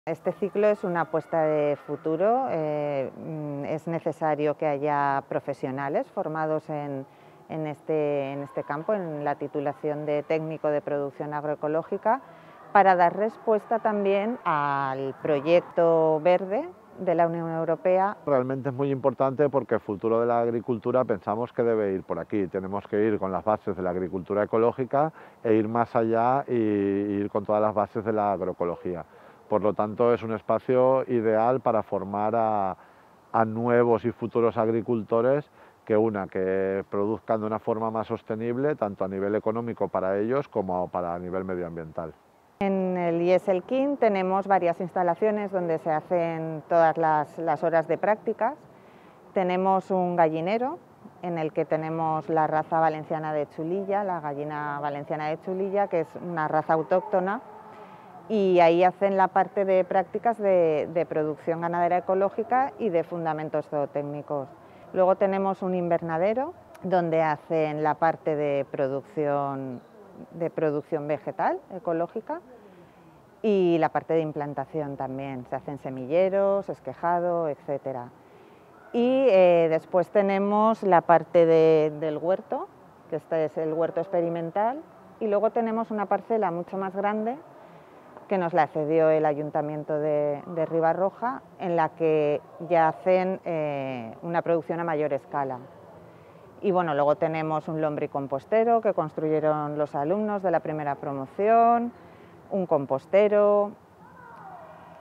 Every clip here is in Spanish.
Este ciclo es una apuesta de futuro, es necesario que haya profesionales formados en este campo, en la titulación de técnico de producción agroecológica, para dar respuesta también al proyecto verde de la Unión Europea. Realmente es muy importante porque el futuro de la agricultura pensamos que debe ir por aquí. Tenemos que ir con las bases de la agricultura ecológica e ir más allá y ir con todas las bases de la agroecología. Por lo tanto, es un espacio ideal para formar a nuevos y futuros agricultores que produzcan de una forma más sostenible, tanto a nivel económico para ellos como a nivel medioambiental. En el IES Elquín tenemos varias instalaciones donde se hacen todas las horas de prácticas. Tenemos un gallinero en el que tenemos la raza valenciana de Chulilla, la gallina valenciana de Chulilla, que es una raza autóctona, y ahí hacen la parte de prácticas de producción ganadera ecológica y de fundamentos zootécnicos. Luego tenemos un invernadero donde hacen la parte de producción vegetal ecológica y la parte de implantación también. Se hacen semilleros, esquejado, etc. Y después tenemos la parte del huerto, que este es el huerto experimental, y luego tenemos una parcela mucho más grande que nos la cedió el Ayuntamiento de Ribarroja, en la que ya hacen una producción a mayor escala. Y bueno, luego tenemos un lombricompostero que construyeron los alumnos de la primera promoción, un compostero,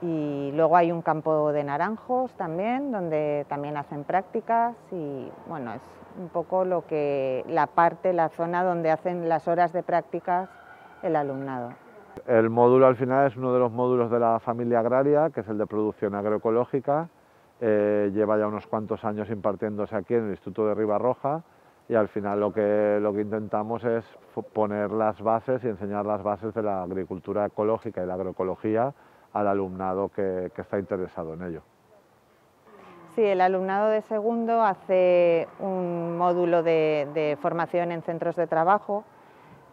y luego hay un campo de naranjos también, donde también hacen prácticas, y bueno, es un poco la zona donde hacen las horas de prácticas el alumnado. El módulo al final es uno de los módulos de la familia agraria, que es el de producción agroecológica. Lleva ya unos cuantos años impartiéndose aquí en el Instituto de Ribarroja y al final lo que intentamos es poner las bases y enseñar las bases de la agricultura ecológica y la agroecología al alumnado que está interesado en ello. Sí, el alumnado de segundo hace un módulo de formación en centros de trabajo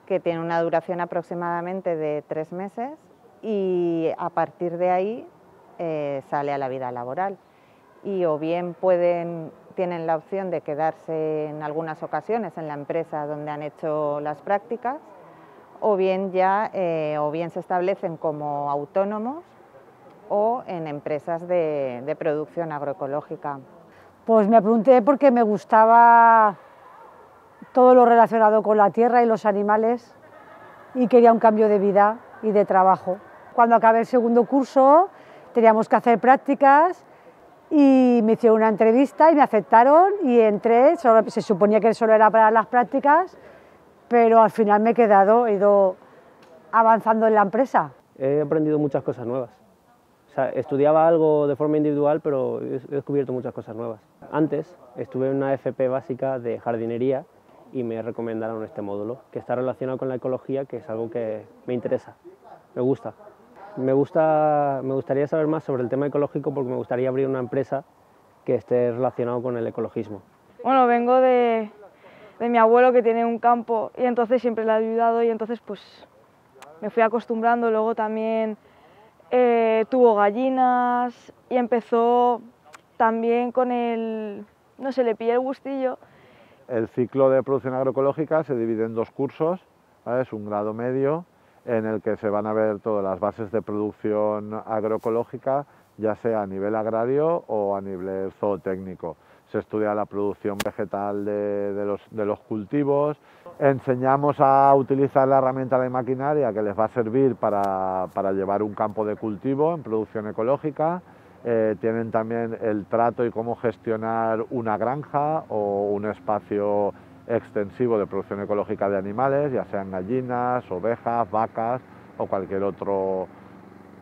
que tiene una duración aproximadamente de 3 meses y a partir de ahí sale a la vida laboral. Y o bien tienen la opción de quedarse en algunas ocasiones en la empresa donde han hecho las prácticas, o bien se establecen como autónomos o en empresas de producción agroecológica. Pues me apunté porque me gustaba todo lo relacionado con la tierra y los animales y quería un cambio de vida y de trabajo. Cuando acabé el segundo curso teníamos que hacer prácticas y me hicieron una entrevista y me aceptaron y entré. Se suponía que solo era para las prácticas, pero al final me he ido avanzando en la empresa. He aprendido muchas cosas nuevas. O sea, estudiaba algo de forma individual, pero he descubierto muchas cosas nuevas. Antes estuve en una FP básica de jardinería y me recomendaron este módulo, que está relacionado con la ecología, que es algo que me interesa, me gusta. Me gustaría saber más sobre el tema ecológico porque me gustaría abrir una empresa que esté relacionado con el ecologismo. Bueno, vengo de mi abuelo que tiene un campo y entonces siempre le he ayudado y entonces pues me fui acostumbrando. Luego también tuvo gallinas y empezó también con no sé, le pillé el gustillo. El ciclo de producción agroecológica se divide en 2 cursos, ¿vale? Es un grado medio en el que se van a ver todas las bases de producción agroecológica, ya sea a nivel agrario o a nivel zootécnico. Se estudia la producción vegetal de los cultivos, enseñamos a utilizar la herramienta de maquinaria que les va a servir para llevar un campo de cultivo en producción ecológica. Tienen también el trato y cómo gestionar una granja o un espacio extensivo de producción ecológica de animales, ya sean gallinas, ovejas, vacas o cualquier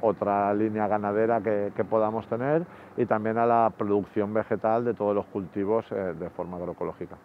otra línea ganadera que podamos tener, y también a la producción vegetal de todos los cultivos de forma agroecológica.